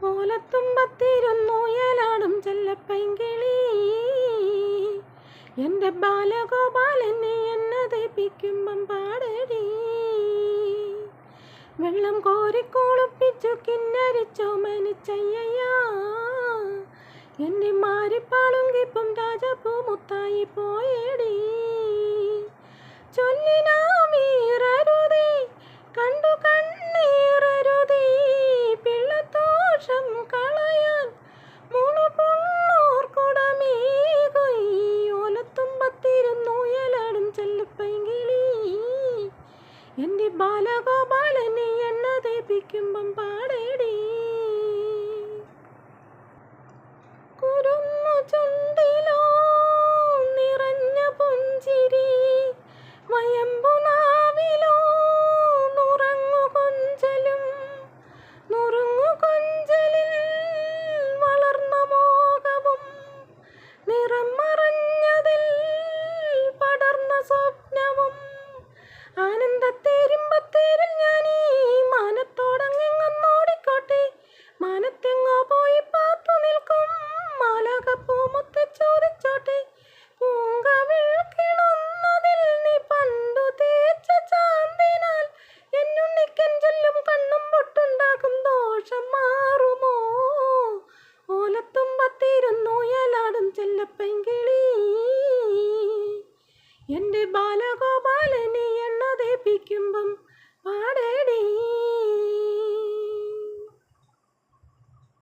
ഓലത്തുമ്പത്തിരുന്നുയലാടും ചെല്ലപ്പൈങ്കിളി എൻ്റെ ബാലഗോപാലനെ എന്നതേപ്പിക്കുമ്പം പാടടി. വെള്ളം കോരിക്കുളിപ്പിച്ചു കിന്നരിച്ചോ മനിച്ചയ്യ എൻ്റെ മാരിപ്പാളുങ്കിപ്പം രാജപ്പൂ മുത്തായി പോയടി. ചൊല്ലിനാമീറരുതേ കണ്ടു കണ്ണീറരുതേ പിള്ളത്തോഷം കളയാൻ മുളുപുള്ളോർ കുടമേകൊയ്. ഓലത്തുമ്പത്തിരുന്നുയലാടും ചെല്ലപ്പൈങ്കിളി എൻ്റെ ബാലഗോപാലനെ എന്നതേപ്പിക്കുമ്പം പാടടി. കുരുന്നു ചുണ്ടിലോ നിറഞ്ഞ പുഞ്ചിരി വയമ്പു നാവിലോ നുറങ്ങു കൊഞ്ചലും നുറുങ്ങു കൊഞ്ചലിൽ വളർന്ന മോഹവും നിറം മറഞ്ഞതിൽ പടർന്ന സ്വപ്നവും ആനന്ദത്തേരിമ്പത്തേരിൽ ഞാനീ മാനത്തോടങ്ങെങ്ങോടിക്കോട്ടെ. മാനത്തെങ്ങോ പോയി പാത്തു നിൽക്കും മാലാകപ്പൂമുത്തെ ചോദിച്ചോട്ടെ. പൂങ്കവിൾ കിളുന്നതിൽ നീ പണ്ടു തേച്ച ചാന്തിനാൽ എന്നുണ്ണിക്കൻ ചൊല്ലും കണ്ണും പൊട്ടുണ്ടാകും ദോഷം മാറുമോ. ഓലത്തുമ്പത്തിരുന്നുയലാടും ചെല്ലപ്പൈങ്കിളി എൻ്റെ ബാലഗോപാലനെ എന്നതേപ്പിക്കുമ്പം പാടടി.